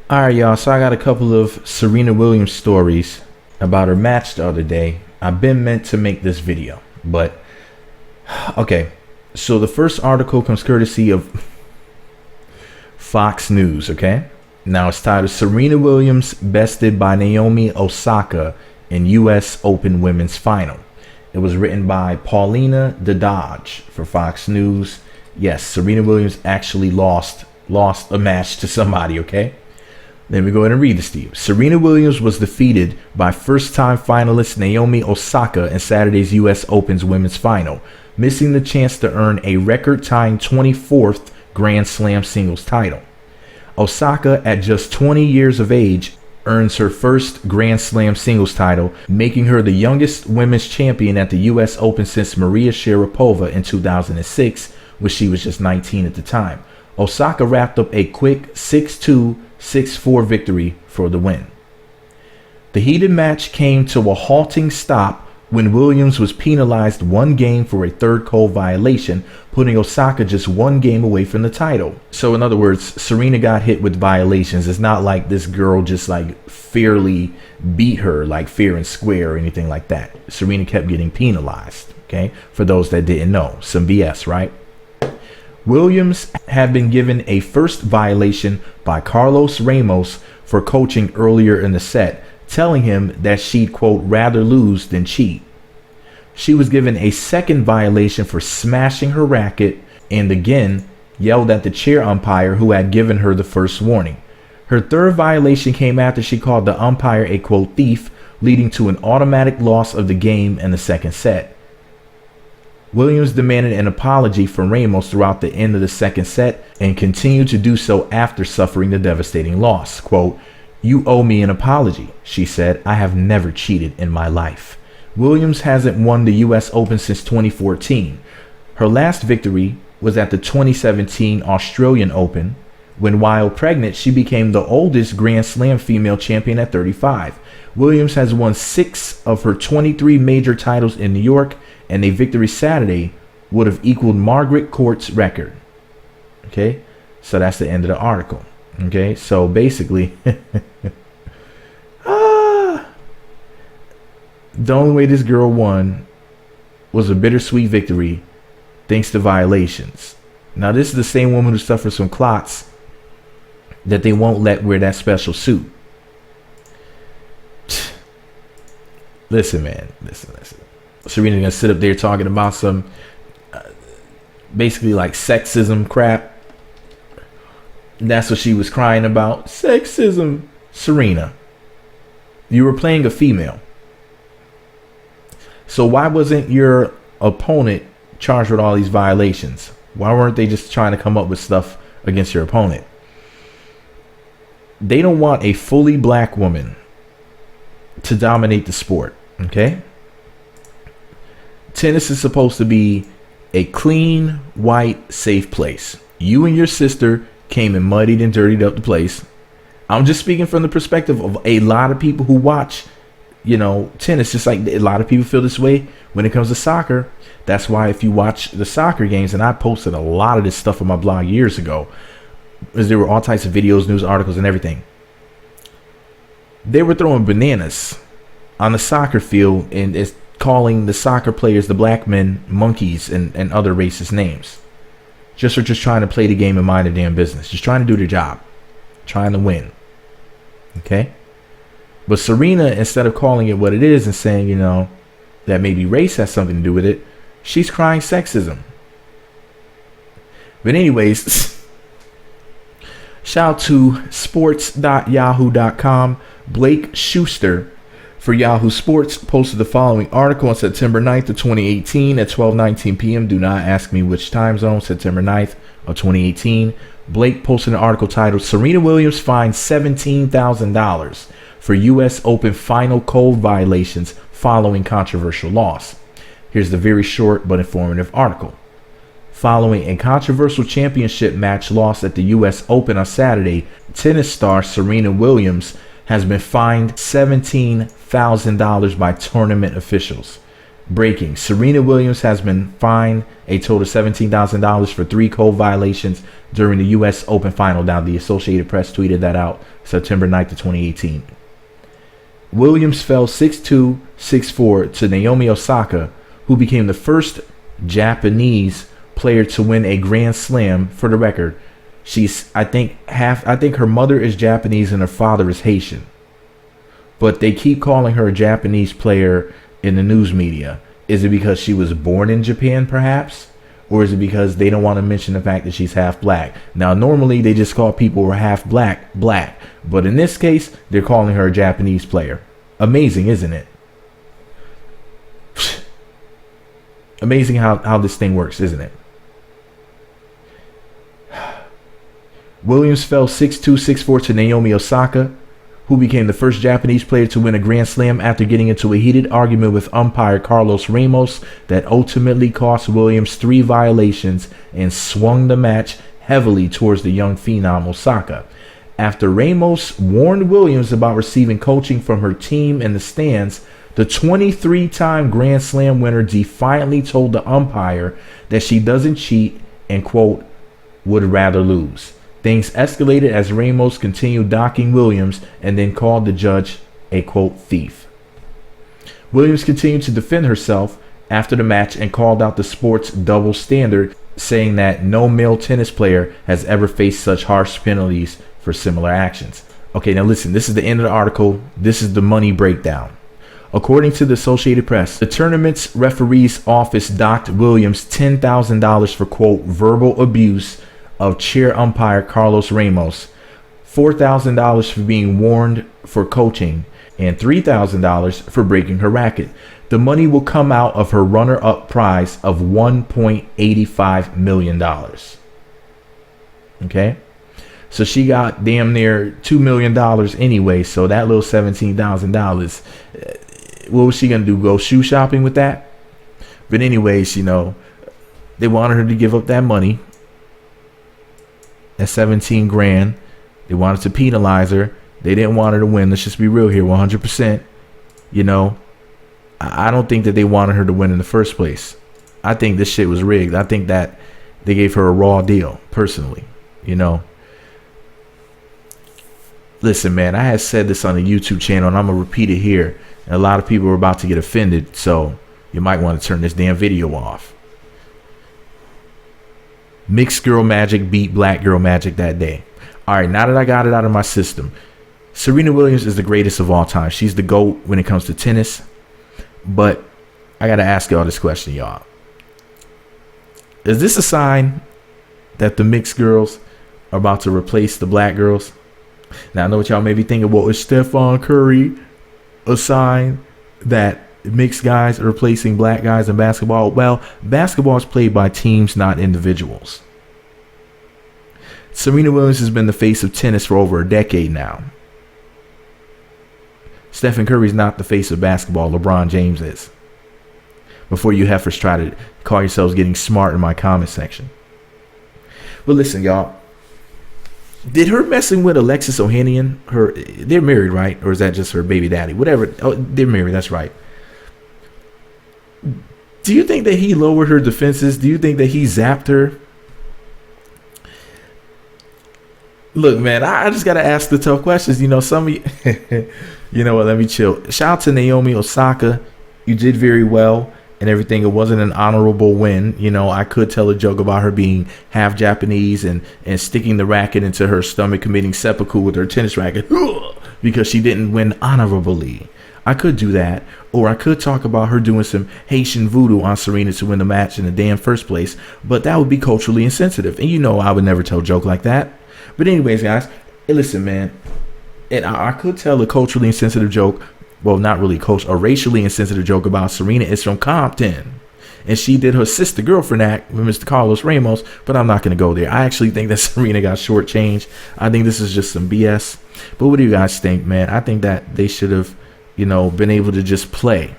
Alright, y'all, so I got a couple of Serena Williams stories about her match the other day. I've been meant to make this video, but okay. So the first article comes courtesy of Fox News, okay? Now it's titled Serena Williams bested by Naomi Osaka in US Open Women's Final. It was written by Paulina Dodge for Fox News. Yes, Serena Williams actually lost a match to somebody, okay? Let me go ahead and read this to you. Serena Williams was defeated by first-time finalist Naomi Osaka in Saturday's U.S. Open's women's final, missing the chance to earn a record-tying 24th Grand Slam singles title. Osaka, at just 20 years of age, earns her first Grand Slam singles title, making her the youngest women's champion at the U.S. Open since Maria Sharapova in 2006, when she was just 19 at the time. Osaka wrapped up a quick 6-2, 6-4 victory for the win. The heated match came to a halting stop when Williams was penalized one game for a third code violation, putting Osaka just one game away from the title. So in other words, Serena got hit with violations. It's not like this girl just like fairly beat her like fair and square or anything like that. Serena kept getting penalized. Okay, for those that didn't know, some BS, right? Williams had been given a first violation by Carlos Ramos for coaching earlier in the set, telling him that she'd, quote, rather lose than cheat. She was given a second violation for smashing her racket and again yelled at the chair umpire who had given her the first warning. Her third violation came after she called the umpire a, quote, thief, leading to an automatic loss of the game in the second set. Williams demanded an apology from Ramos throughout the end of the second set and continued to do so after suffering the devastating loss. Quote, "You owe me an apology," she said. "I have never cheated in my life." Williams hasn't won the U.S. Open since 2014. Her last victory was at the 2017 Australian Open, when while pregnant, she became the oldest Grand Slam female champion at 35. Williams has won 6 of her 23 major titles in New York, and a victory Saturday would have equaled Margaret Court's record. Okay, so that's the end of the article. Okay, so basically, the only way this girl won was a bittersweet victory thanks to violations. Now, this is the same woman who suffers from clots that they won't let wear that special suit. Listen, man, listen. Serena's gonna sit up there talking about some basically like sexism crap. That's what she was crying about. Sexism. Serena, you were playing a female. So why wasn't your opponent charged with all these violations? Why weren't they just trying to come up with stuff against your opponent? They don't want a fully black woman to dominate the sport. Okay? Tennis is supposed to be a clean, white, safe place. You and your sister came and muddied and dirtied up the place. I'm just speaking from the perspective of a lot of people who watch, tennis. Just like a lot of people feel this way when it comes to soccer. That's why if you watch the soccer games, and I posted a lot of this stuff on my blog years ago, because there were all types of videos, news articles, and everything. They were throwing bananas on the soccer field and it's calling the soccer players, the black men, monkeys and other racist names. Just trying to play the game and mind their damn business. Just trying to do their job. Trying to win. Okay? But Serena, instead of calling it what it is and saying, that maybe race has something to do with it, she's crying sexism. But anyways, shout out to sports.yahoo.com. Blake Schuster for Yahoo Sports posted the following article on September 9th of 2018 at 12:19 p.m. Do not ask me which time zone. September 9th of 2018. Blake posted an article titled Serena Williams fined $17,000 for U.S. Open final code violations following controversial loss. Here's the very short but informative article. Following a controversial championship match loss at the U.S. Open on Saturday, tennis star Serena Williams has been fined $17,000 by tournament officials. Breaking. Serena Williams has been fined a total of $17,000 for 3 code violations during the U.S. Open final. Now, the Associated Press tweeted that out September 9th of 2018. Williams fell 6-2, 6-4 to Naomi Osaka, who became the first Japanese player to win a Grand Slam. For the record, she's I think her mother is Japanese and her father is Haitian. But they keep calling her a Japanese player in the news media. Is it because she was born in Japan, perhaps? Or is it because they don't want to mention the fact that she's half black? Now, normally they just call people who are half black, black. But in this case, they're calling her a Japanese player. Amazing, isn't it? Amazing how this thing works, isn't it? Williams fell 6-2, 6-4 to Naomi Osaka, who became the first Japanese player to win a Grand Slam after getting into a heated argument with umpire Carlos Ramos that ultimately cost Williams 3 violations and swung the match heavily towards the young phenom Osaka. After Ramos warned Williams about receiving coaching from her team in the stands, the 23-time Grand Slam winner defiantly told the umpire that she doesn't cheat and, quote, would rather lose. Things escalated as Ramos continued docking Williams and then called the judge a, quote, thief. Williams continued to defend herself after the match and called out the sport's double standard, saying that no male tennis player has ever faced such harsh penalties for similar actions. Okay, now listen, this is the end of the article. This is the money breakdown. According to the Associated Press, the tournament's referee's office docked Williams $10,000 for, quote, verbal abuse of chair umpire Carlos Ramos, $4,000 for being warned for coaching, and $3,000 for breaking her racket. The money will come out of her runner-up prize of $1.85 million. Okay? So she got damn near $2 million anyway, so that little $17,000, what was she going to do, go shoe shopping with that? But anyways, you know, they wanted her to give up that money. At 17 grand, they wanted to penalize her. They didn't want her to win. Let's just be real here, 100%. You know, I don't think that they wanted her to win in the first place. I think this shit was rigged. I think that they gave her a raw deal, personally. You know, listen, man, I had said this on the YouTube channel, and I'm gonna repeat it here. And a lot of people are about to get offended, so you might want to turn this damn video off. Mixed girl magic beat black girl magic that day. All right, now that I got it out of my system, Serena Williams is the greatest of all time. She's the GOAT when it comes to tennis. But I got to ask y'all this question, y'all. Is this a sign that the mixed girls are about to replace the black girls? Now, I know what y'all may be thinking. Well, is Stephen Curry a sign that mixed guys are replacing black guys in basketball? Well, basketball is played by teams, not individuals. Serena Williams has been the face of tennis for over a decade now. Stephen Curry's not the face of basketball. LeBron James is. Before you heifers try to call yourselves getting smart in my comment section. But listen, y'all. Did her messing with Alexis Ohanian, they're married, right? Or is that just her baby daddy? Whatever. Oh, they're married. That's right. Do you think that he lowered her defenses? Do you think that he zapped her? Look, man, I just got to ask the tough questions. You know, some of you, you know what, let me chill. Shout out to Naomi Osaka. You did very well and everything. It wasn't an honorable win. You know, I could tell a joke about her being half Japanese and sticking the racket into her stomach, committing seppuku with her tennis racket because she didn't win honorably. I could do that, or I could talk about her doing some Haitian voodoo on Serena to win the match in the damn first place, but that would be culturally insensitive, and you know I would never tell a joke like that. But anyways, guys, hey, listen, man, and I could tell a culturally insensitive joke, well, not really a racially insensitive joke about Serena is from Compton, and she did her sister girlfriend act with Mr. Carlos Ramos, but I'm not going to go there. I actually think that Serena got shortchanged. I think this is just some BS, but what do you guys think, man? I think that they should have, you know, been able to just play.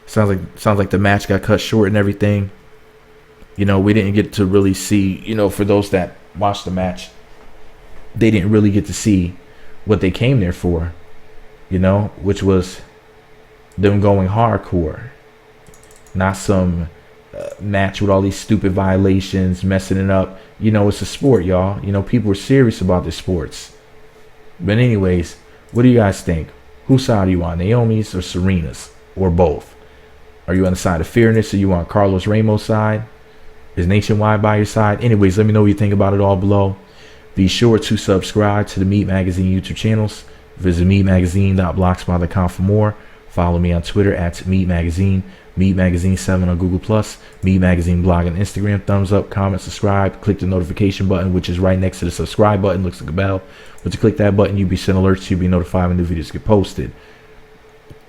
Sounds like the match got cut short and everything. You know, we didn't get to really see, you know, for those that watched the match, they didn't really get to see what they came there for, you know, which was them going hardcore. not some match with all these stupid violations, messing it up. You know, it's a sport, y'all. You know, people are serious about their sports. But anyways, what do you guys think? Whose side are you on, Naomi's or Serena's, or both? Are you on the side of fairness, or you on Carlos Ramos' side? Is Nationwide by your side? Anyways, let me know what you think about it all below. Be sure to subscribe to the Meat Magazine YouTube channels. Visit meatmagazine.blogspot.com for more. Follow me on Twitter at Meat Magazine, Meat Magazine 7 on Google+, Meat Magazine blog on Instagram. Thumbs up, comment, subscribe. Click the notification button, which is right next to the subscribe button. Looks like a bell. Once you click that button, you'll be sent alerts. You'll be notified when new videos get posted.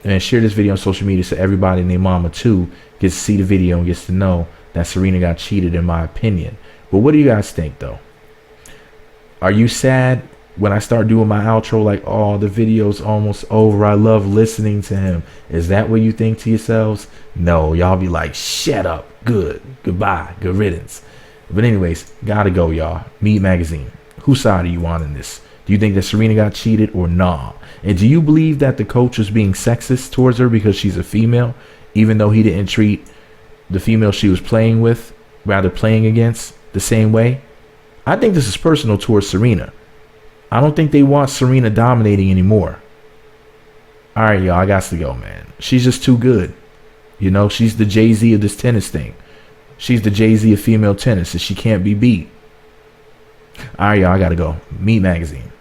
And share this video on social media so everybody and their mama too gets to see the video and gets to know that Serena got cheated, in my opinion. But what do you guys think, though? Are you sad when I start doing my outro like, oh, the video's almost over, I love listening to him? Is that what you think to yourselves? No, y'all be like, shut up, good, goodbye, good riddance. But anyways, gotta go, y'all. Meat Magazine, whose side are you on in this? Do you think that Serena got cheated or nah? And do you believe that the coach was being sexist towards her because she's a female, even though he didn't treat the female she was playing with, rather playing against, the same way? I think this is personal towards Serena. I don't think they want Serena dominating anymore. All right, y'all, I got to go, man. She's just too good. You know, she's the Jay-Z of this tennis thing. She's the Jay-Z of female tennis, and she can't be beat. All right, y'all, I got to go. Meat Magazine.